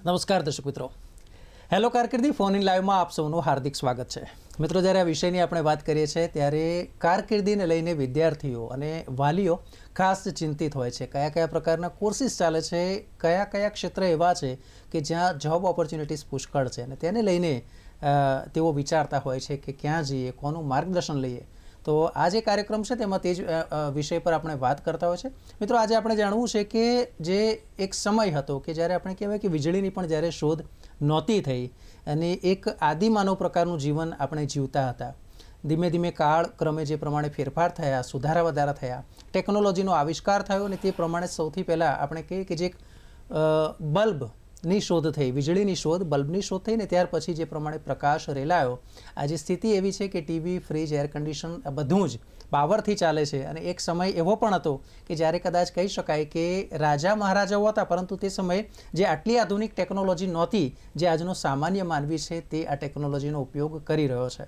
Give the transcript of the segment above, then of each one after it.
નમસ્કાર દર્શક મિત્રો, હેલો કારકિર્દી ફોન ઇન લાઈવમાં આપ સૌનું હાર્દિક સ્વાગત છે. મિત્રો, જ્યારે આ વિષયની આપણે વાત કરીએ છીએ ત્યારે કારકિર્દીને લઈને વિદ્યાર્થીઓ અને વાલીઓ ખાસ ચિંતિત હોય છે. કયા કયા પ્રકારના કોર્સિસ ચાલે છે, કયા કયા ક્ષેત્ર એવા છે કે જ્યાં જોબ ઓપોર્ચ્યુનિટીઝ પુષ્કળ છે અને તેને લઈને તેઓ વિચારતા હોય છે કે ક્યાં જઈએ, કોનું માર્ગદર્શન લઈએ. તો આ જે કાર્યક્રમ છે તેમાં તે જ વિષય પર આપણે વાત કરતા હોય છે. મિત્રો, આજે આપણે જાણવું છે કે જે એક સમય હતો કે જ્યારે આપણે કહેવાય કે વીજળીની પણ જ્યારે શોધ નહોતી થઈ અને એક આદિમાનવ પ્રકારનું જીવન આપણે જીવતા હતા. ધીમે ધીમે કાળ ક્રમે જે પ્રમાણે ફેરફાર થયા, સુધારા વધારા થયા, ટેકનોલોજીનો આવિષ્કાર થયો અને તે પ્રમાણે સૌથી પહેલાં આપણે કહીએ કે જે એક બલ્બની શોધ થઈ, વીજળીની શોધ, બલ્બની શોધ થઈ ને ત્યાર પછી જે પ્રમાણે પ્રકાશ રેલાયો, આજે સ્થિતિ એવી છે કે ટીવી, ફ્રીજ, એર કન્ડિશન બધું જ પાવરથી ચાલે છે. અને એક સમય એવો પણ હતો કે જ્યારે કદાચ કહી શકાય કે રાજા મહારાજાઓ હતા, પરંતુ તે સમયે જે આટલી આધુનિક ટેકનોલોજી નહોતી જે આજનો સામાન્ય માનવી છે તે આ ટેકનોલોજીનો ઉપયોગ કરી રહ્યો છે.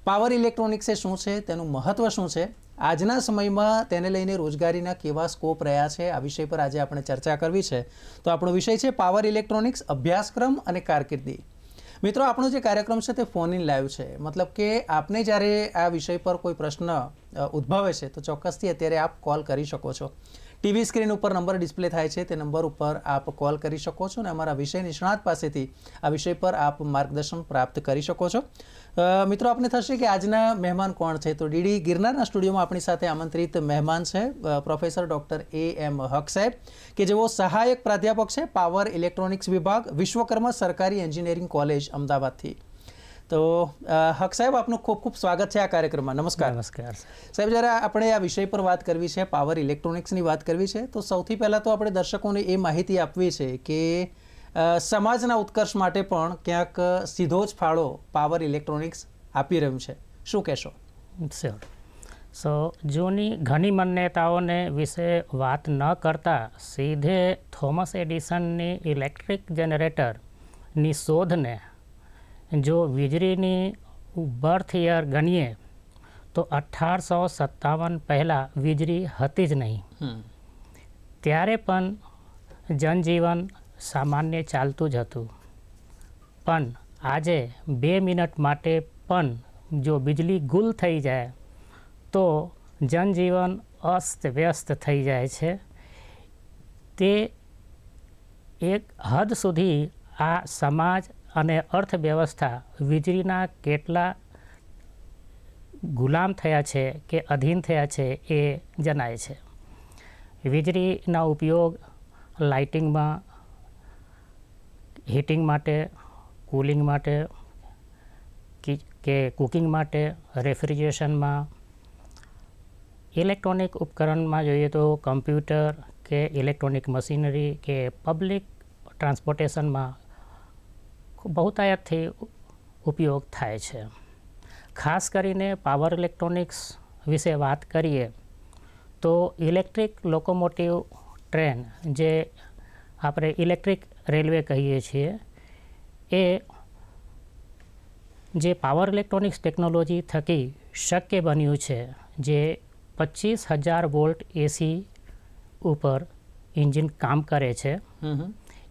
પાવર ઇલેક્ટ્રોનિક્સ એ શું છે, તેનું મહત્ત્વ શું છે, આજના સમયમાં તેને લઈને રોજગારીના કેવા સ્કોપ રહ્યા છે, આ વિષય પર આજે આપણે ચર્ચા કરવી છે. તો આપણો વિષય છે પાવર ઇલેક્ટ્રોનિક્સ, અભ્યાસક્રમ અને કારકિર્દી. મિત્રો, આપણો જે કાર્યક્રમ છે તે ફોન ઇન લાઈવ છે, મતલબ કે આપને જ્યારે આ વિષય પર કોઈ પ્રશ્ન ઉદ્ભવે છે તો ચોક્કસથી અત્યારે આપ કોલ કરી શકો છો. ટીવી સ્ક્રીન ઉપર નંબર ડિસ્પ્લે થાય છે, તે નંબર ઉપર આપ કોલ કરી શકો છો અને અમારા વિષય નિષ્ણાત પાસેથી આ વિષય પર આપ માર્ગદર્શન પ્રાપ્ત કરી શકો છો. મિત્રો, આપને થશે કે આજના મહેમાન કોણ છે, તો ડીડી ગિરનારના સ્ટુડિયોમાં આપણી સાથે આમંત્રિત મહેમાન છે પ્રોફેસર ડૉક્ટર A.M. હક સાહેબ, કે જેઓ સહાયક પ્રાધ્યાપક છે પાવર ઇલેક્ટ્રોનિક્સ વિભાગ, વિશ્વકર્મા સરકારી એન્જિનિયરિંગ કોલેજ, અમદાવાદથી. તો હક સાહેબ, આપનું ખૂબ ખૂબ સ્વાગત છે આ કાર્યક્રમમાં. નમસ્કાર. નમસ્કાર સાહેબ, જ્યારે આપણે આ વિષય પર વાત કરવી છે, પાવર ઇલેક્ટ્રોનિક્સની વાત કરવી છે, તો સૌથી પહેલાં તો આપણે દર્શકોને એ માહિતી આપવી છે કે સમાજના ઉત્કર્ષ માટે પણ ક્યાંક સીધો જ ફાળો પાવર ઇલેક્ટ્રોનિક્સ આપી રહ્યું છે. શું કહેશો? શ્યોર. જૂની ઘણી માન્યતાઓને વિશે વાત ન કરતા સીધે થોમસ એડિસનની ઇલેક્ટ્રિક જનરેટરની શોધને જો વીજળીની બર્થ યર ગણીએ તો 1857 પહેલાં વીજળી હતી જ નહીં. ત્યારે પણ જનજીવન સામાન્ય ચાલતું જ હતું. પણ આજે 2 મિનિટ માટે પણ જો વીજળી ગુલ થઈ જાય તો જનજીવન અસ્તવ્યસ્ત થઈ જાય છે. તે એક હદ સુધી આ સમાજ અને અર્થવ્યવસ્થા વીજળીના કેટલા ગુલામ થયા છે કે અધીન થયા છે એ જણાય છે. વીજળીના ઉપયોગ લાઇટિંગમાં, હીટિંગ માટે, કુલિંગ માટે કે કુકિંગ માટે, રેફ્રિજરેશનમાં, ઇલેક્ટ્રોનિક ઉપકરણમાં જોઈએ તો કમ્પ્યુટર કે ઇલેક્ટ્રોનિક મશીનરી કે પબ્લિક ટ્રાન્સપોર્ટેશનમાં બહુતાયતથી ઉપયોગ થાય છે. ખાસ કરીને પાવર ઇલેક્ટ્રોનિક્સ વિશે વાત કરીએ તો ઇલેક્ટ્રિક લોકોમોટિવ ટ્રેન, જે આપણે ઇલેક્ટ્રિક રેલવે કહીએ છીએ, એ જે પાવર ઇલેક્ટ્રોનિક્સ ટેકનોલોજી થકી શક્ય બન્યું છે. જે 25,000 વોલ્ટ AC ઉપર એન્જિન કામ કરે છે.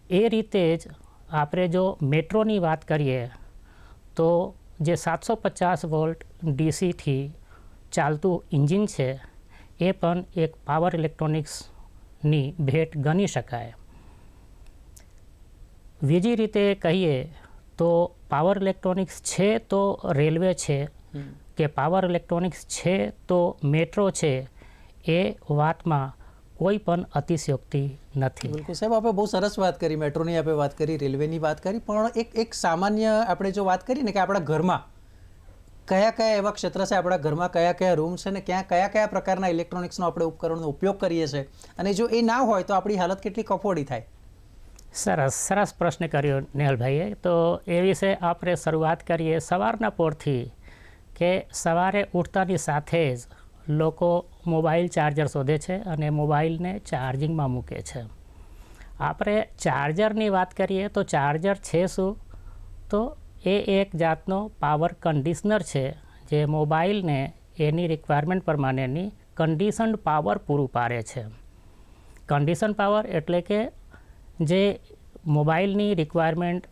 એ રીતે જ આપણે જો મેટ્રોની વાત કરીએ તો જે 750 વોલ્ટ DCથી ચાલતું એન્જિન છે એ પણ એક પાવર ઇલેક્ટ્રોનિક્સની ભેટ ગણી શકાય. બીજી રીતે કહીએ તો પાવર ઇલેક્ટ્રોનિક્સ છે તો રેલવે છે કે પાવર ઇલેક્ટ્રોનિક્સ છે તો મેટ્રો છે, એ વાતમાં કોઈ પણ અતિશયોક્તિ નથી. બિલકુલ સાહેબ, આપણે બહુ સરસ વાત કરી, મેટ્રોની આપણે વાત કરી, રેલવેની વાત કરી, પણ એક સામાન્ય આપણે જો વાત કરીએ ને કે આપણા ઘરમાં કયા કયા એવા ક્ષેત્ર છે, આપણા ઘરમાં કયા કયા રૂમ છે ને ક્યાં કયા કયા પ્રકારના ઇલેક્ટ્રોનિક્સનો આપણે ઉપકરણનો ઉપયોગ કરીએ છીએ, અને જો એ ના હોય તો આપણી હાલત કેટલી કફોડી થાય. સરસ પ્રશ્ન કર્યો નેહલભાઈએ. તો એ વિશે આપણે શરૂઆત કરીએ સવારના પોરથી કે સવારે ઉઠતાની સાથે જ લોકો મોબાઈલ ચાર્જર શોધે છે અને મોબાઈલને ચાર્જિંગમાં મૂકે છે. આપણે ચાર્જરની વાત કરીએ તો ચાર્જર છે શું, તો એ એક જાતનો પાવર કન્ડિશનર છે જે મોબાઈલને એની રિક્વાયરમેન્ટ પ્રમાણેની કન્ડિશન્ડ પાવર પૂરું પાડે છે. કન્ડિશન પાવર એટલે કે જે મોબાઈલની રિક્વાયરમેન્ટ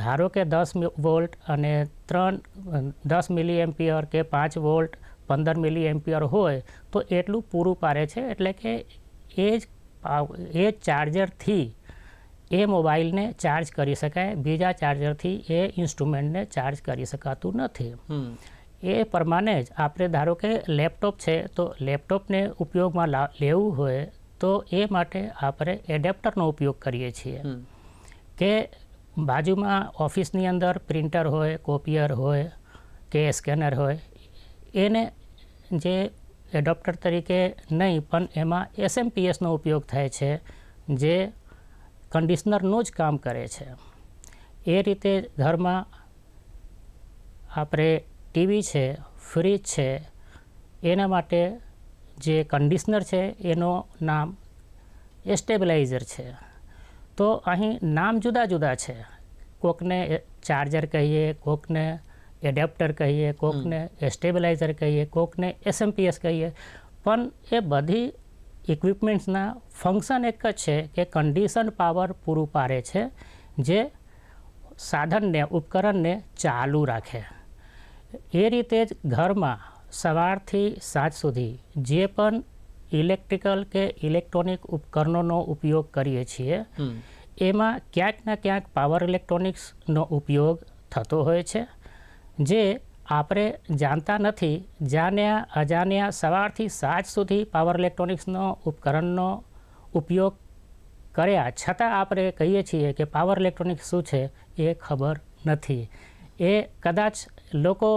ધારો કે 10 વોલ્ટ અને 10 મિલી એમ્પિયર કે 5 વોલ્ટ 15 મિલી એમ્પિયર હોય તો એટલું પૂરું પાડે છે. એટલે કે એ ચાર્જરથી એ મોબાઈલને ચાર્જ કરી શકાય, બીજા ચાર્જરથી એ ઇન્સ્ટ્રુમેન્ટને ચાર્જ કરી શકાતું નથી. એ પ્રમાણે જ આપણે ધારો કે લેપટોપ છે તો લેપટોપને ઉપયોગમાં લેવું હોય તો એ માટે આપણે એડેપ્ટરનો ઉપયોગ કરીએ છીએ કે બાજુમાં ઓફિસની અંદર પ્રિન્ટર હોય, કોપિયર હોય કે સ્કેનર હોય, એને જે એડોપ્ટર તરીકે નહીં પણ એમાં SMPSનો ઉપયોગ થાય છે જે કન્ડિશનરનું જ કામ કરે છે. એ રીતે ઘરમાં આપણે ટીવી છે, ફ્રીજ છે, એના માટે જે કન્ડિશનર છે એનું નામ સ્ટેબલાઇઝર છે. તો અહીં નામ જુદા જુદા છે. કોકને ચાર્જર કહીએ, કોકને એડેપ્ટર કહીએ, કોકને સ્ટેબલાઇઝર કહીએ, કોકને SMPS કહીએ, પણ એ બધી ઇક્વિપમેન્ટ્સના ફંક્શન એક જ છે કે કન્ડિશન પાવર પૂરું પાડે છે જે સાધનને, ઉપકરણને ચાલુ રાખે. એ રીતે જ ઘરમાં સવારથી સાંજ સુધી જે પણ ઇલેક્ટ્રિકલ કે ઇલેક્ટ્રોનિક ઉપકરણોનો ઉપયોગ કરીએ છીએ એમાં ક્યાંક ને ક્યાંક પાવર ઇલેક્ટ્રોનિક્સનો ઉપયોગ થતો હોય છે જે આપણે જાણતા નથી. જાણ્યા અજાણ્યા સવારથી સાંજ સુધી પાવર ઇલેક્ટ્રોનિક્સનો ઉપકરણનો ઉપયોગ કર્યા છતાં આપણે કહીએ છીએ કે પાવર ઇલેક્ટ્રોનિક્સ શું છે એ ખબર નથી. એ કદાચ લોકો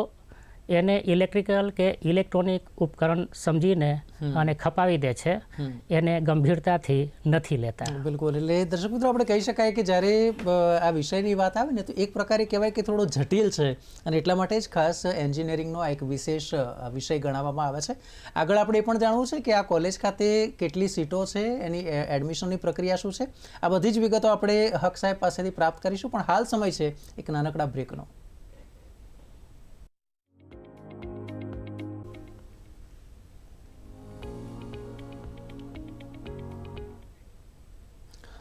એને ઇલેક્ટ્રિકલ કે ઇલેક્ટ્રોનિક ઉપકરણ સમજીને અને ખપાવી દે છે, એને ગંભીરતાથી નથી લેતા. બિલકુલ. એટલે દર્શક મિત્રો, આપણે કહી શકાય કે જ્યારે આ વિષયની વાત આવે ને તો એક પ્રકારે કહેવાય કે થોડો જટિલ છે અને એટલા માટે જ ખાસ એન્જિનિયરિંગનો એક વિશેષ વિષય ગણાવવામાં આવે છે. આગળ આપણે એ પણ જાણવું છે કે આ કોલેજ ખાતે કેટલી સીટો છે, એની એડમિશનની પ્રક્રિયા શું છે, આ બધી જ વિગતો આપણે હક સાહેબ પાસેથી પ્રાપ્ત કરીશું. પણ હાલ સમય છે એક નાનકડા બ્રેકનો.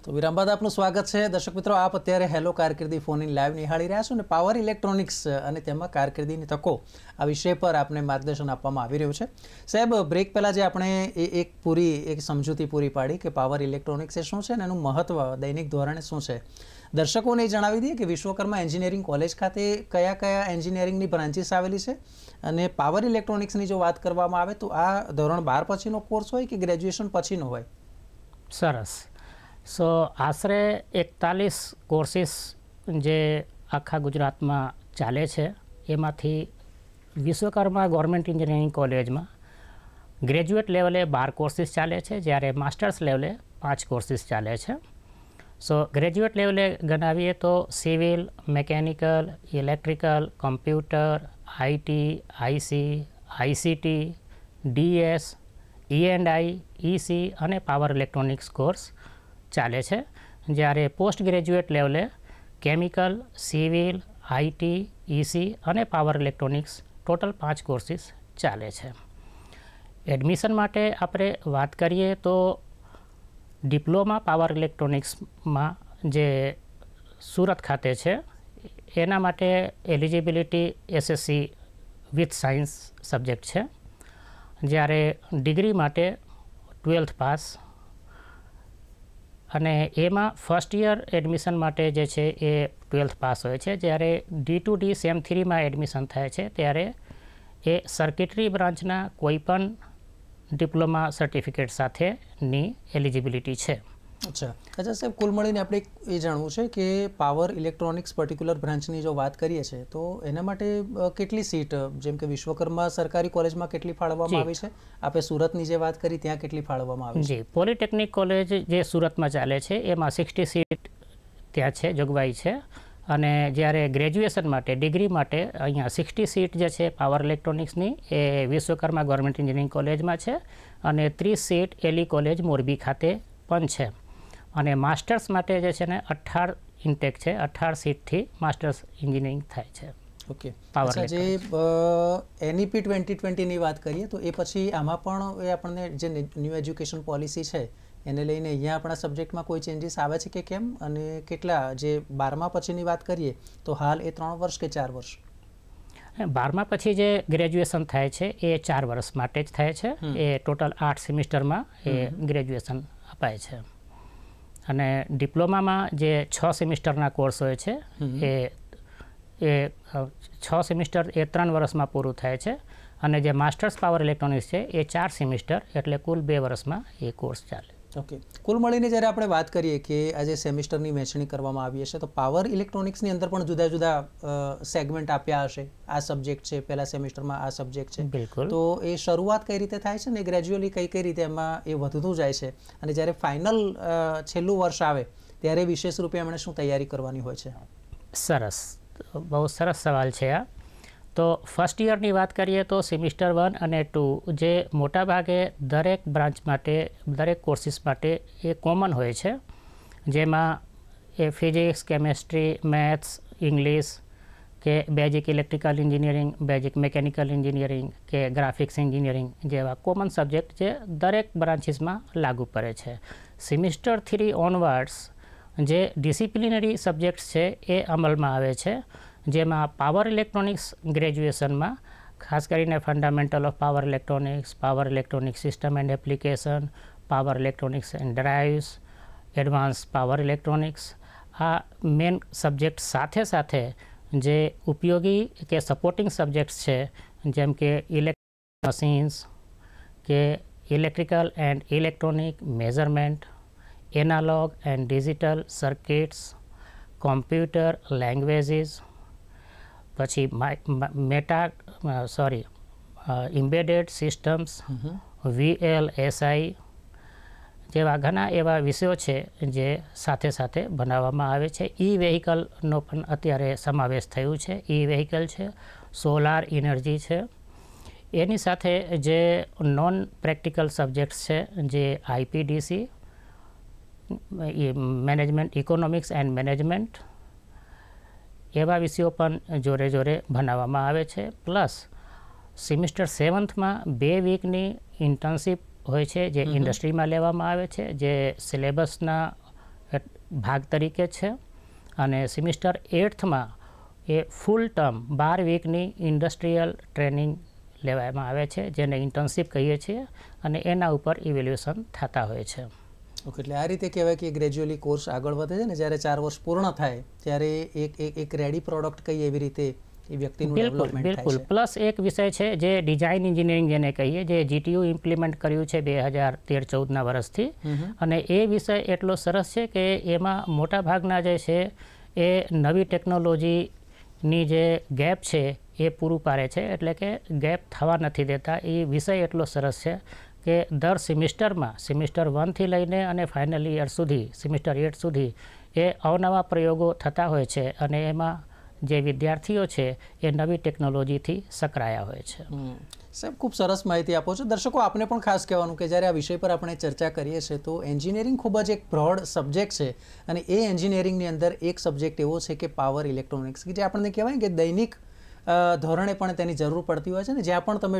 તો વિરામ બાદ આપનું સ્વાગત છે. દર્શક મિત્રો, આપ અત્યારે હેલો કારકિર્દી ફોન ઇન લાઈવ નિહાળી રહ્યા છો અને પાવર ઇલેક્ટ્રોનિક્સ અને તેમાં કારકિર્દીની તકો આ વિષય પર આપને માર્ગદર્શન આપવામાં આવી રહ્યું છે. સાહેબ, બ્રેક પહેલાં જે આપણે એક સમજૂતી પૂરી પાડી કે પાવર ઇલેક્ટ્રોનિક્સ એ શું છે અને એનું મહત્વ દૈનિક ધોરણે શું છે, દર્શકોને એ જણાવી દઈએ કે વિશ્વકર્મા એન્જિનિયરિંગ કોલેજ ખાતે કયા કયા એન્જિનિયરિંગની બ્રાન્ચીસ આવેલી છે અને પાવર ઇલેક્ટ્રોનિક્સની જો વાત કરવામાં આવે તો આ ધોરણ 12 પછીનો કોર્સ હોય કે ગ્રેજ્યુએશન પછીનો હોય? સરસ. સો આશરે 41 કોર્સીસ જે આખા ગુજરાતમાં ચાલે છે એમાંથી વિશ્વકર્મા ગવર્મેન્ટ એન્જિનિયરિંગ કોલેજમાં ગ્રેજ્યુએટ લેવલે 12 કોર્સીસ ચાલે છે, જ્યારે માસ્ટર્સ લેવલે 5 કોર્સીસ ચાલે છે. સો ગ્રેજ્યુએટ લેવલે ગણાવીએ તો civil, mechanical, electrical, computer, IT, IC, ICT, DS, E&I, EC અને પાવર ઇલેક્ટ્રોનિક્સ કોર્સ ચાલે છે. જ્યારે પોસ્ટ ગ્રેજ્યુએટ લેવલે કેમિકલ, સિવિલ, IT, EC અને પાવર ઇલેક્ટ્રોનિક્સ ટોટલ 5 કોર્સીસ ચાલે છે. એડમિશન માટે આપણે વાત કરીએ તો ડિપ્લોમા પાવર ઇલેક્ટ્રોનિક્સમાં જે સુરત ખાતે છે એના માટે eligibility SSC with science subject છે, જ્યારે ડિગ્રી માટે 12th પાસ અને એમાં ફર્સ્ટ યર એડમિશન માટે જે છે એ 12th પાસ હોય છે. જ્યારે D2D સેમ 3માં એડમિશન થાય છે ત્યારે એ સર્કિટરી બ્રાન્ચના કોઈપણ ડિપ્લોમા સર્ટિફિકેટ સાથેની એલિજિબિલિટી છે. અચ્છા સાહેબ, કુલ મળીને આપણે એ જાણવું છે કે પાવર ઇલેક્ટ્રોનિક્સ પર્ટિક્યુલર બ્રાન્ચની જો વાત કરીએ છીએ તો એના માટે કેટલી સીટ, જેમ કે વિશ્વકર્મા સરકારી કોલેજમાં કેટલી ફાળવવામાં આવી છે, આપણે સુરતની જે વાત કરી ત્યાં કેટલી ફાળવવામાં આવી છે? જી, પોલિટેકનિક કોલેજ જે સુરતમાં ચાલે છે એમાં 60 સીટ ત્યાં છે, જોગવાઈ છે. અને જ્યારે ગ્રેજ્યુએશન માટે, ડિગ્રી માટે અહીંયા 60 સીટ જે છે પાવર ઇલેક્ટ્રોનિક્સની એ વિશ્વકર્મા ગવર્મેન્ટ એન્જિનિયરિંગ કોલેજમાં છે અને 30 સીટ એલી કોલેજ મોરબી ખાતે પણ છે. અને માસ્ટર્સ માટે જે છે ને 18 ઇન્ટેક છે, 18 સીટથી માસ્ટર્સ એન્જિનિયરિંગ થાય છે. ઓકે. અચ્છા, જે NEP 2020ની વાત કરીએ તો એ પછી આમાં પણ એ આપણને જે ન્યૂ એજ્યુકેશન પોલિસી છે એને લઈને અહીંયા આપણા સબ્જેક્ટમાં કોઈ ચેન્જીસ આવે છે કે કેમ, અને કેટલા, જે 12મા પછીની વાત કરીએ તો હાલ એ 3 વર્ષ કે 4 વર્ષ? 12મા પછી જે ગ્રેજ્યુએશન થાય છે એ 4 વર્ષ માટે જ થાય છે. એ ટોટલ 8 સેમિસ્ટરમાં એ ગ્રેજ્યુએશન અપાય છે. અને ડિપ્લોમામાં જે 6 સેમિસ્ટરના કોર્સ હોય છે એ 6 સેમિસ્ટર એ 3 વર્ષમાં પૂરું થાય છે. અને જે માસ્ટર્સ પાવર ઇલેક્ટ્રોનિક્સ છે એ 4 સેમિસ્ટર, એટલે કુલ 2 વર્ષમાં એ કોર્સ ચાલે. ઓકે, કુલ મળીને જ્યારે આપણે વાત કરીએ કે આજે સેમિસ્ટરની વહેંચણી કરવામાં આવી હશે તો પાવર ઇલેક્ટ્રોનિક્સની અંદર પણ જુદા જુદા સેગમેન્ટ આપ્યા હશે. આ સબ્જેક્ટ છે, પહેલા સેમિસ્ટરમાં આ સબ્જેક્ટ છે. બિલકુલ. તો એ શરૂઆત કઈ રીતે થાય છે ને ગ્રેજ્યુઅલી કઈ રીતે એમાં એ વધતું જાય છે, અને જ્યારે ફાઇનલ છેલ્લું વર્ષ આવે ત્યારે વિશેષ રૂપે એમણે શું તૈયારી કરવાની હોય છે? સરસ, બહુ સરસ સવાલ છે આ. તો ફર્સ્ટ યરની વાત કરીએ તો સેમિસ્ટર 1 અને 2 જે મોટાભાગે દરેક બ્રાન્ચ માટે, દરેક કોર્સિસ માટે એ કોમન હોય છે, જેમાં એ ફિઝિક્સ, કેમેસ્ટ્રી, મેથ્સ, ઇંગ્લિશ કે basic electrical engineering, basic mechanical engineering કે ગ્રાફિક્સ એન્જિનિયરિંગ જેવા કોમન સબ્જેક્ટ જે દરેક બ્રાન્ચીસમાં લાગુ પડે છે. સેમિસ્ટર 3 ઓનવર્ડ્સ જે ડિસિપ્લિનરી સબ્જેક્ટ્સ છે એ અમલમાં આવે છે, જેમાં પાવર ઇલેક્ટ્રોનિક્સ ગ્રેજ્યુએશનમાં ખાસ કરીને fundamental of power electronics system and application, power electronics and drives, advance power electronics, આ મેન સબ્જેક્ટ સાથે સાથે જે ઉપયોગી કે સપોર્ટિંગ સબ્જેક્ટ્સ છે, જેમ કે ઇલેક્ટ્રિક મશીન્સ કે electrical and electronic measurement, analog and digital circuits, computer languages, પછી એમ્બેડેડ સિસ્ટમ્સ, VLSI જેવા ઘણા એવા વિષયો છે જે સાથે સાથે બનાવવામાં આવે છે. ઈ વેહિકલનો પણ અત્યારે સમાવેશ થયું છે. ઈ વેહિકલ છે, સોલાર એનર્જી છે. એની સાથે જે નોન પ્રેક્ટિકલ સબ્જેક્ટ્સ છે, જે IPDC, management, economics and management, એવા વિષયો પણ જોડે જોડે ભણાવવામાં આવે છે. પ્લસ સેમિસ્ટર 7થમાં 2 વીકની ઇન્ટર્નશીપ હોય છે જે ઇન્ડસ્ટ્રીમાં લેવામાં આવે છે, જે સિલેબસના ભાગ તરીકે છે. અને સેમિસ્ટર 8થમાં એ ફૂલ ટર્મ 12 વીકની ઇન્ડસ્ટ્રીયલ ટ્રેનિંગ લેવામાં આવે છે, જેને ઇન્ટર્નશીપ કહીએ છીએ, અને એના ઉપર ઇવેલ્યુએશન થતા હોય છે. ઓકે, એટલે આ રીતે કહેવાય કે ગ્રેજ્યુઅલી કોર્સ આગળ વધે છે ને જ્યારે 4 વર્ષ પૂર્ણ થાય ત્યારે એક રેડી પ્રોડક્ટ કહીએ એવી રીતે એ વ્યક્તિનું ડેવલપમેન્ટ થાય છે. બિલકુલ. પ્લસ એક વિષય છે જે ડિઝાઇન એન્જિનિયરિંગ જેને કહીએ, જે GTU ઇમ્પ્લિમેન્ટ કર્યું છે 2013-14ના વર્ષથી. અને એ વિષય એટલો સરસ છે કે એમાં મોટાભાગના જે છે એ નવી ટેકનોલોજીની જે ગેપ છે એ પૂરું પાડે છે, એટલે કે ગેપ થવા નથી દેતા. એ વિષય એટલો સરસ છે કે દર સેમિસ્ટરમાં સેમિસ્ટર 1થી લઈને અને ફાઇનલ યર સુધી સેમિસ્ટર 8 સુધી એ અવનવા પ્રયોગો થતા હોય છે, અને એમાં જે વિદ્યાર્થીઓ છે એ નવી ટેકનોલોજીથી સંકળાયા હોય છે. સાહેબ, ખૂબ સરસ માહિતી આપો છો. દર્શકો, આપને પણ ખાસ કહેવાનું કે જ્યારે આ વિષય પર આપણે ચર્ચા કરીએ છીએ તો એન્જિનિયરિંગ ખૂબ જ એક બ્રોડ સબ્જેક્ટ છે, અને એ એન્જિનિયરિંગની અંદર એક સબ્જેક્ટ એવો છે કે પાવર ઇલેક્ટ્રોનિક્સ, કે જે આપણને કહેવાય કે દૈનિક ધોરણે પણ તેની જરૂર પડતી હોય છે ને. જ્યાં પણ તમે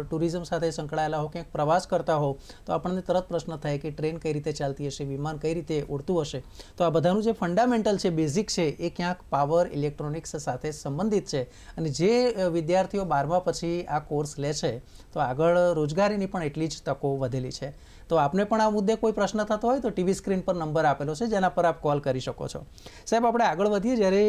ટુરિઝમ સાથે સંકળાયેલા હો, ક્યાંક પ્રવાસ કરતા હો, તો આપણને તરત પ્રશ્ન થાય કે ટ્રેન કઈ રીતે ચાલતી હશે, વિમાન કઈ રીતે ઉડતું હશે. તો આ બધાનું જે ફંડામેન્ટલ છે, બેઝિક છે, એ ક્યાંક પાવર ઇલેક્ટ્રોનિક્સ સાથે સંબંધિત છે. અને જે વિદ્યાર્થીઓ 12મા પછી આ કોર્સ લે છે તો આગળ રોજગારીની પણ એટલી જ તકો વધેલી છે. તો આપને પણ આ મુદ્દે કોઈ પ્રશ્ન થતો હોય તો ટીવી સ્ક્રીન પર નંબર આપેલો છે, જેના પર આપ કોલ કરી શકો છો. સાહેબ, આપણે આગળ વધીએ. જ્યારે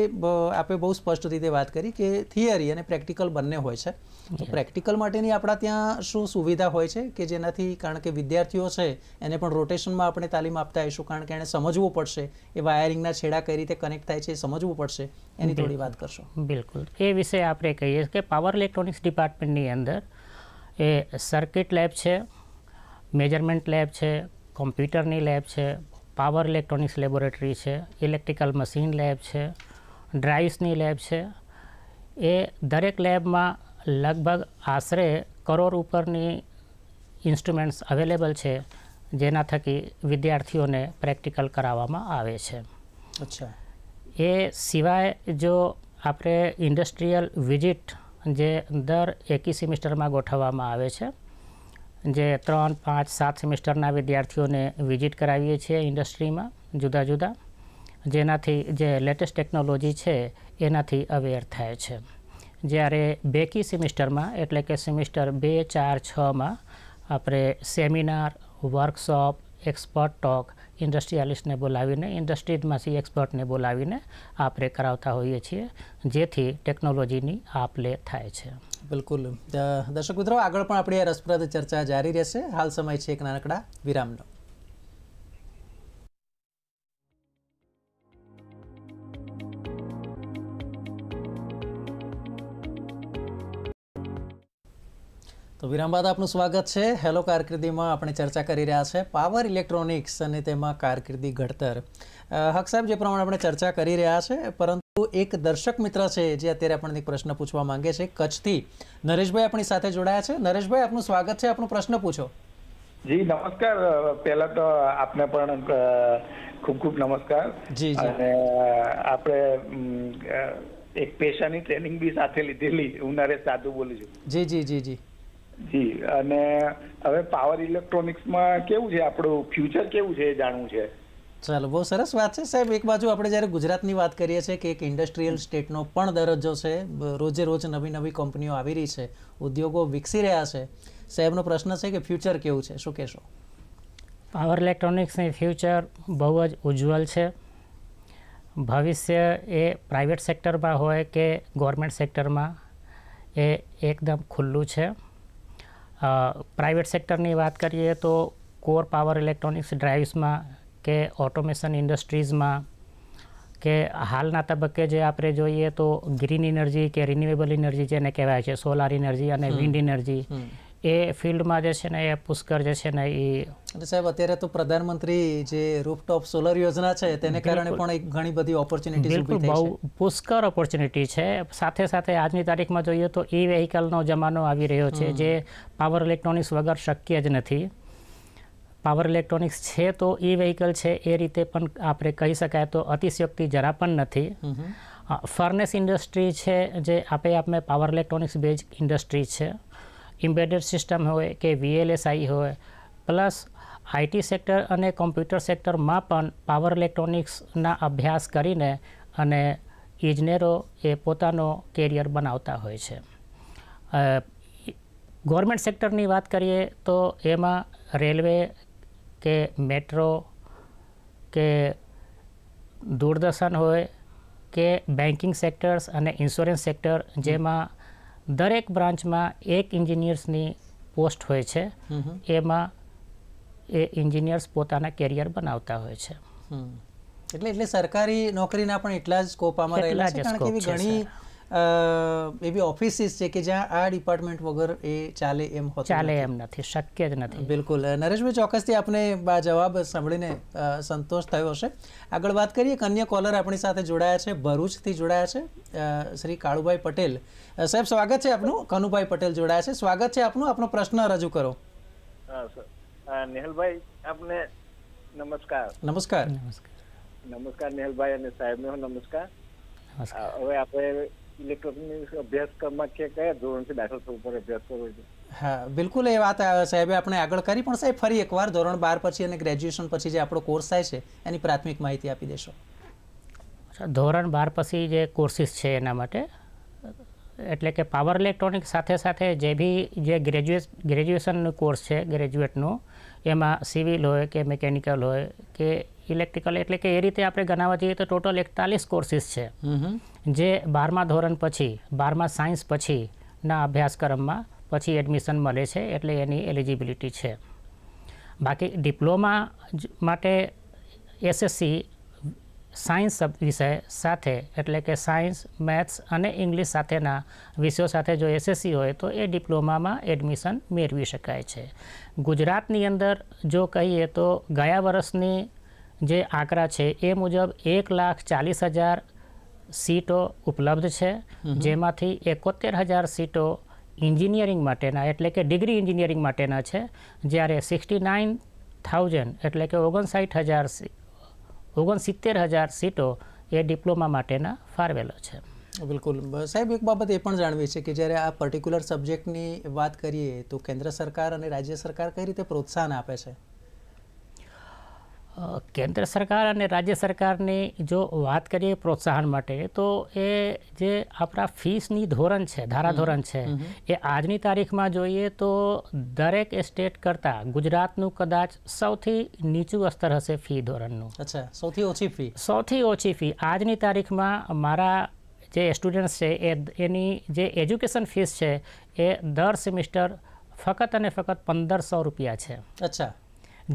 આપે બહુ સ્પષ્ટ રીતે વાત કરી કે થિયરી અને પ્રેક્ટિકલ બંને હોય છે, તો પ્રેક્ટિકલ માટેની આપણા ત્યાં શું સુવિધા હોય છે કે જેનાથી, કારણ કે વિદ્યાર્થીઓ છે એને પણ રોટેશનમાં આપણે તાલીમ આપતા હોઈશું, કારણ કે એને સમજવું પડશે એ વાયરિંગના છેડા કઈ રીતે કનેક્ટ થાય છે એ સમજવું પડશે. એની થોડી વાત કરશો? બિલકુલ. એ વિશે આપણે કહીએ કે પાવર ઇલેક્ટ્રોનિક્સ ડિપાર્ટમેન્ટની અંદર એ સર્કિટ લેબ છે, મેજરમેન્ટ લેબ છે, કોમ્પ્યુટરની લેબ છે, પાવર ઇલેક્ટ્રોનિક્સ લેબોરેટરી છે, ઇલેક્ટ્રિકલ મશીન લેબ છે, ડ્રાઇવ્સની લેબ છે. એ દરેક લેબમાં લગભગ આશરે 1 કરોડ ઉપરની ઇન્સ્ટ્રુમેન્ટ્સ અવેલેબલ છે, જેના થકી વિદ્યાર્થીઓને પ્રેક્ટિકલ કરાવવામાં આવે છે. અચ્છા. એ સિવાય જો આપણે ઇન્ડસ્ટ્રીયલ વિઝિટ જે દર 1 સેમિસ્ટરમાં ગોઠવવામાં આવે છે, જે 3, 5, 7 સેમિસ્ટરના વિદ્યાર્થીઓને વિઝિટ કરાવીએ છીએ ઇન્ડસ્ટ્રીમાં જુદા જુદા, જેનાથી જે લેટેસ્ટ ટેકનોલોજી છે એનાથી અવેર થાય છે. જ્યારે બેકી સેમિસ્ટરમાં એટલે કે સેમિસ્ટર 2, 4, 6માં આપણે સેમિનાર, વર્કશોપ, એક્સપર્ટ ટોક ઇન્ડસ્ટ્રીયાલિસ્ટને બોલાવીને, ઇન્ડસ્ટ્રીઝમાંથી એક્સપર્ટને બોલાવીને આપણે કરાવતા હોઈએ છીએ, જેથી ટેકનોલોજીની આપ લે થાય છે. બિલકુલ. દર્શક મિત્રો, આગળ પણ આપણી આ રસપ્રદ ચર્ચા જારી રહેશે. હાલ સમય છે એક નાનકડા વિરામનો. તો વિરામ બાદ આપનું સ્વાગત છે. હેલો કારકિર્દીમાં આપણે ચર્ચા કરી રહ્યા છે પાવર ઇલેક્ટ્રોનિક્સ અને તેમાં કારકિર્દી ઘડતર. હક સાહેબ, જે પ્રમાણે આપણે ચર્ચા કરી રહ્યા છે, પરંતુ એક દર્શક મિત્ર છે જે અત્યારે આપણને એક પ્રશ્ન પૂછવા માંગે છે. કચ્છથી નરેશભાઈ આપણી સાથે જોડાયા છે. નરેશભાઈ, આપનું સ્વાગત છે. આપનો પ્રશ્ન પૂછો. જી નમસ્કાર. પહેલા તો આપને પણ ખૂબ ખૂબ નમસ્કાર. જી જી. અને આપણે એક પેશાની ટ્રેનિંગ બી સાથે લીધેલી. હું નરેશ સાધુ બોલું છું. જી જી જી જી જી. અને હવે પાવર ઇલેક્ટ્રોનિક્સમાં કેવું છે, આપણું ફ્યુચર કેવું છે એ જાણવું છે. ચાલો, બહુ સરસ વાત છે સાહેબ. એક બાજુ આપણે જ્યારે ગુજરાતની વાત કરીએ છીએ કે એક ઇન્ડસ્ટ્રીયલ સ્ટેટનો પણ દરજ્જો છે, રોજે રોજ નવી નવી કંપનીઓ આવી રહી છે, ઉદ્યોગો વિકસી રહ્યા છે. સાહેબનો પ્રશ્ન છે કે ફ્યુચર કેવું છે, શું કહેશો? પાવર ઇલેક્ટ્રોનિક્સની ફ્યુચર બહુ જ ઉજ્જવળ છે. ભવિષ્ય એ પ્રાઇવેટ સેક્ટરમાં હોય કે ગવર્મેન્ટ સેક્ટરમાં એ એકદમ ખુલ્લું છે. પ્રાઇવેટ સેક્ટરની વાત કરીએ તો કોર પાવર ઇલેક્ટ્રોનિક્સ ડ્રાઇવ્સમાં કે ઓટોમેશન ઇન્ડસ્ટ્રીઝમાં કે હાલના તબક્કે જે આપણે જોઈએ તો ગ્રીન એનર્જી કે રિન્યુએબલ એનર્જી જેને કહેવાય છે, સોલાર એનર્જી અને વિન્ડ એનર્જી, એ ફિલ્ડમાં જે છે ને એ પુષ્કળ જે છે ને એ સાહેબ અત્યારે તો પ્રધાનમંત્રી જે રૂફટોપ સોલર યોજના છે તેને કારણે પણ એક ઘણી બધી ઓપોર્ચ્યુનિટીઝ ઊભી થઈ છે. બહુ પુષ્કળ ઓપોર્ચ્યુનિટી છે. સાથે સાથે આજની તારીખમાં જોઈએ તો ઈ વ્હીકલનો જમાનો આવી રહ્યો છે, જે પાવર ઇલેક્ટ્રોનિક્સ વગર શક્ય જ નથી. પાવર ઇલેક્ટ્રોનિક્સ છે તો ઈ વ્હીકલ છે એ રીતે પણ આપણે કહી શકાય તો અતિશયોક્તિ જરા પણ નથી. ફર્નેસ ઇન્ડસ્ટ્રી છે જે આપણે પાવર ઇલેક્ટ્રોનિક્સ બેઝ ઇન્ડસ્ટ્રી છે. ઇમ્બેડેડ સિસ્ટમ હોય કે VLSI હોય, પ્લસ IT સેક્ટર અને કોમ્પ્યુટર સેક્ટરમાં પણ પાવર ઇલેક્ટ્રોનિક્સના અભ્યાસ કરીને અને ઇજનેરો એ પોતાનો કેરિયર બનાવતા હોય છે. ગવર્મેન્ટ સેક્ટરની વાત કરીએ તો એમાં રેલવે કે મેટ્રો કે દૂરદર્શન હોય કે બેન્કિંગ સેક્ટર્સ અને ઇન્સ્યોરન્સ સેક્ટર, જેમાં દરેક બ્રાન્ચમાં એક એન્જિનિયર્સની પોસ્ટ હોય છે. એમાં એ એન્જિનિયર્સ પોતાના કેરિયર બનાવતા હોય છે. એટલે સરકારી નોકરીના પણ એટલા જ સ્કોપ આમાં રહેલા છે, કારણ કે એવી ઘણી એવી ઓફિસીસ છે કે જ્યાં આ ડિપાર્ટમેન્ટ વગર એ ચાલે એમ નથી, શક્ય જ નથી. બિલકુલ. નરેશભાઈ, ચોક્કસથી આપને જવાબ સાંભળીને સંતોષ થયો હશે. આગળ વાત કરીએ, એક અન્ય કોલર આપણી સાથે જોડાયા છે, ભરૂચથી જોડાયા છે, શ્રી કાળુભાઈ પટેલ. સાહેબ, સ્વાગત છે આપનું. કનુભાઈ પટેલ જોડાયા છે. સ્વાગત છે આપનું. આપનો પ્રશ્ન રજૂ કરો. નેહલભાઈ, આપને નમસ્કાર. નમસ્કાર. નમસ્કાર નેહલભાઈ અને સાહેબને નમસ્કાર. હવે આપણે ઇલેક્ટ્રોનિક્સ અભ્યાસક્રમમાં કયા ધોરણથી દાખલ થવું પડે, અભ્યાસ કરવો છે? હા, બિલકુલ. એ વાત સાહેબે આપણે આગળ કરી, પણ સાહેબ ફરી એકવાર ધોરણ 12 પછી અને ગ્રેજ્યુએશન પછી જે આપણો કોર્સ થાય છે એની પ્રાથમિક માહિતી આપી દેશો. ધોરણ 12 પછી જે કોર્સિસ છે એના માટે, એટલે કે પાવર ઇલેક્ટ્રોનિક સાથે સાથે જે બી જે ગ્રેજ્યુએશનનો કોર્સ છે ગ્રેજ્યુએટનું, એમાં સિવિલ હોય કે મિકેનિકલ હોય કે ઇલેક્ટ્રિકલ, એટલે કે એ રીતે આપણે ગણાવવા જઈએ તો ટોટલ 41 કોર્સિસ છે જે 12મા ધોરણ પછી, 12મા સાયન્સ પછીના અભ્યાસક્રમમાં પછી એડમિશન મળે છે, એટલે એની એલિજિબિલિટી છે. બાકી ડિપ્લોમા માટે SSC સાયન્સ વિષય સાથે, એટલે કે સાયન્સ, મેથ્સ અને ઇંગ્લિશ સાથેના વિષયો સાથે જો SSC હોય તો એ ડિપ્લોમામાં એડમિશન મેળવી શકાય છે. ગુજરાતની અંદર જો કહીએ તો ગયા વર્ષની જે આંકડા છે એ મુજબ 1,40,000 સીટો ઉપલબ્ધ છે, જેમાંથી 71,000 સીટો એન્જિનિયરિંગ માટેના એટલે કે ડિગ્રી એન્જિનિયરિંગ માટેના છે, જ્યારે 69,000 એટલે કે 69,000 સીટો એ ડિપ્લોમા માટેના ફાળવેલો છે. બિલકુલ સાહેબ, એક બાબત એ પણ જાણવી છે કે જ્યારે આ પર્ટિક્યુલર સબ્જેક્ટની વાત કરીએ તો કેન્દ્ર સરકાર અને રાજ્ય સરકાર કઈ રીતે પ્રોત્સાહન આપે છે? કેન્દ્ર સરકાર અને રાજ્ય સરકારની જો વાત કરીએ પ્રોત્સાહન માટે, તો એ જે આપણા ફીસની ધોરણ છે, ધારાધોરણ છે, એ આજની તારીખમાં જોઈએ તો દરેક સ્ટેટ કરતાં ગુજરાતનું કદાચ સૌથી નીચું સ્તર હશે ફી ધોરણનું. અચ્છા, સૌથી ઓછી ફી? સૌથી ઓછી ફી આજની તારીખમાં મારા જે સ્ટુડન્ટ્સ છે એની જે એજ્યુકેશન ફીસ છે એ દર સેમિસ્ટર ફક્ત અને ફક્ત 1500 રૂપિયા છે. અચ્છા,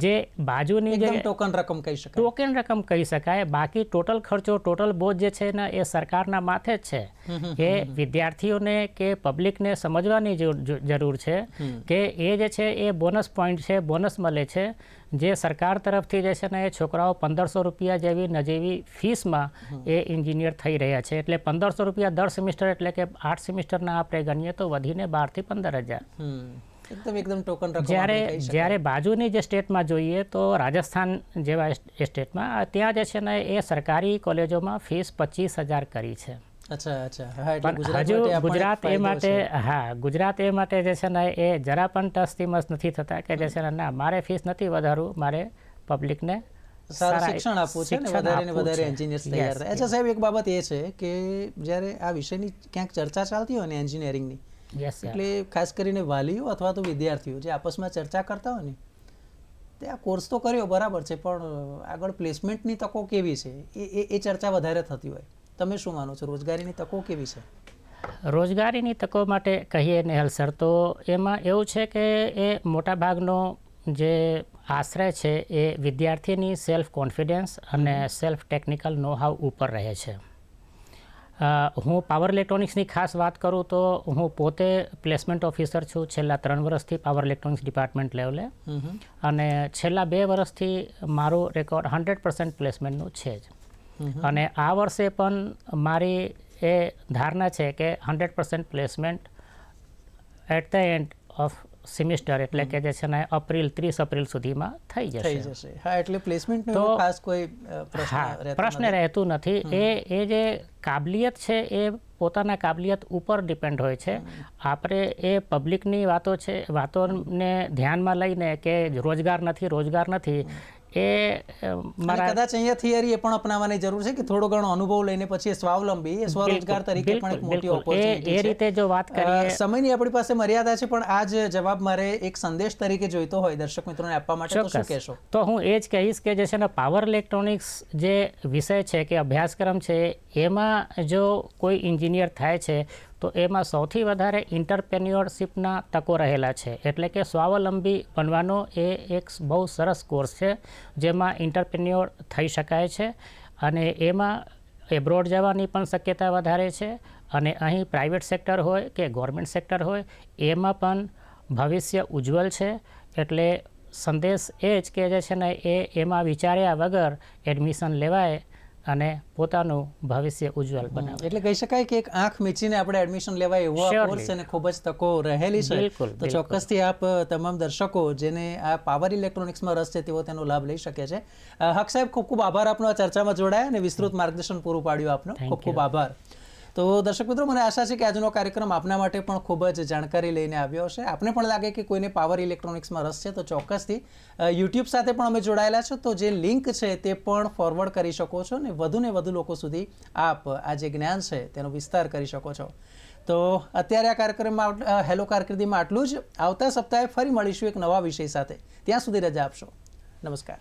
જે બાજુની જે ટોકન રકમ કહી શકાય. ટોકન રકમ કહી શકાય. બાકી ટોટલ ખર્ચો, ટોટલ બોજ જે છે ને એ સરકારના માથે જ છે. એ વિદ્યાર્થીઓને કે પબ્લિકને સમજવાની જરૂર છે કે એ જે છે એ બોનસ પોઈન્ટ છે, બોનસ મળે છે જે સરકાર તરફથી જે છે ને એ છોકરાઓ 1500 રૂપિયા જેવી નજીવી ફીસમાં એ એન્જિનિયર થઈ રહ્યા છે. એટલે 1500 રૂપિયા દર સેમિસ્ટર, એટલે કે 8 સેમિસ્ટરના આપણે ગણીએ તો વધીને 12 થી 15,000. એકદમ ટોકન રકમ. જ્યારે બાજુની જે સ્ટેટમાં જોઈએ તો રાજસ્થાન જેવા સ્ટેટમાં ત્યાં જે છે ને એ સરકારી કોલેજોમાં ફીસ 25,000 કરી છે. હજુ ગુજરાત એ માટે, ગુજરાત એ માટે જે છે ને એ જરા પણ ટસથી નથી થતા કે જે છે ને ના, મારે ફીસ નથી વધારવું, મારે પબ્લિકને સારું શિક્ષણ આપવું છે ને વધારે ને વધારે એન્જિનિયર્સ તૈયાર થાય. અચ્છા સાહેબ, એક બાબત એ છે કે જ્યારે આ વિષયની ક્યાંક ચર્ચા ચાલતી હોય ને એન્જિનિયરિંગની, એટલે ખાસ કરીને વાલીઓ અથવા તો વિદ્યાર્થીઓ જે આપસમાં ચર્ચા કરતા હોય ને, તે આ કોર્સ તો કર્યો બરાબર છે પણ આગળ પ્લેસમેન્ટની તકો કેવી છે એ ચર્ચા વધારે થતી હોય. તમે શું માનો છો, રોજગારીની તકો કેવી છે? રોજગારીની તકો માટે કહીએ નેહલ સર, તો એમાં એવું છે કે એ મોટાભાગનો જે આશ્રય છે એ વિદ્યાર્થીની સેલ્ફ કોન્ફિડન્સ અને સેલ્ફ ટેકનિકલ નો હાવ ઉપર રહે છે. હું પાવર ઇલેક્ટ્રોનિક્સની ખાસ વાત કરું તો હું પોતે પ્લેસમેન્ટ ઓફિસર છું છેલ્લા 3 વર્ષથી પાવર ઇલેક્ટ્રોનિક્સ ડિપાર્ટમેન્ટ લેવલે, અને છેલ્લા 2 વર્ષથી મારું રેકોર્ડ 100% પ્લેસમેન્ટનું છે જ. અને આ વર્ષે પણ મારી એ ધારણા છે કે 100% placement at the end of semester, એટલે કે જે છે ને 30 એપ્રિલ સુધીમાં થઈ જશે. હા, એટલે પ્લેસમેન્ટનો ખાસ કોઈ પ્રશ્ન રહેતું નથી. એ જે કાબલિયત છે એ પોતાના કાબલિયત ઉપર ડિપેન્ડ હોય છે. આપણે એ પબ્લિકની વાતોને ધ્યાનમાં લઈને કે રોજગાર નથી એ કદાચ અહીંયા થિયરી એ પણ અપનાવવાની જરૂર છે કે થોડો ઘણો અનુભવ લઈને પછી સ્વાવલંબી સ્વરોજગાર તરીકે પણ એક મોટી ઓપોર્ચ્યુનિટી એ રીતે જો વાત કરીએ. સમયની આપણી પાસે મર્યાદા છે, પણ આ જ જવાબ મારે એક સંદેશ તરીકે જોઈતો હોય દર્શક મિત્રોને આપવા માટે, તો શું કહેશો? તો હું એ જ કહીશ કે જે છે ને પાવર ઇલેક્ટ્રોનિક્સ જે વિષય છે કે અભ્યાસક્રમ છે, એમાં જો કોઈ એન્જિનિયર થાય છે તો એમાં સૌથી વધારે ઇન્ટરપ્રેન્યોરશિપના તકો રહેલા છે. એટલે કે સ્વાવલંબી બનવાનો એ એક બહુ સરસ કોર્સ છે જેમાં ઇન્ટરપ્રેન્યોર થઈ શકાય છે, અને એમાં એબ્રોડ જવાની પણ શક્યતા વધારે છે. અને અહીં પ્રાઇવેટ સેક્ટર હોય કે ગવર્મેન્ટ સેક્ટર હોય એમાં પણ ભવિષ્ય ઉજ્જવળ છે. એટલે સંદેશ એ જ કે જે છે ને એમાં વિચાર્યા વગર એડમિશન લેવાય અને પોતાનું ભવિષ્ય ઉજ્જવળ બનાવે. એટલે કહી શકાય કે એક આંખ મીચીને આપણે એડમિશન લેવાય એવો આ કોર્સ અને ખૂબ જ તકો રહેલી છે. તો ચોક્કસથી આપ તમામ દર્શકો જેને આ પાવર ઇલેક્ટ્રોનિક્સમાં રસ છે તેઓ તેનો લાભ લઈ શકે છે. હક સાહેબ, ખૂબ ખૂબ આભાર આપનો આ ચર્ચામાં જોડાયા અને વિસ્તૃત માર્ગદર્શન પૂરું પાડ્યું આપનો. ખૂબ ખૂબ આભાર. તો દર્શક મિત્રો, મને આશા છે કે આજનો કાર્યક્રમ આપના માટે પણ ખૂબ જ જાણકારી લઈને આવ્યો હશે. આપને પણ લાગે કે કોઈને પાવર ઇલેક્ટ્રોનિક્સમાં રસ છે તો ચોક્કસથી યુટ્યુબ સાથે પણ અમે જોડાયેલા છો, તો જે લિંક છે તે પણ ફોરવર્ડ કરી શકો છો ને વધુ લોકો સુધી આપ આ જે જ્ઞાન છે તેનો વિસ્તાર કરી શકો છો. તો અત્યારે આ કાર્યક્રમમાં હેલો કારકિર્દીમાં આટલું જ. આવતા સપ્તાહે ફરી મળીશું એક નવા વિષય સાથે. ત્યાં સુધી રજા આપશો. નમસ્કાર.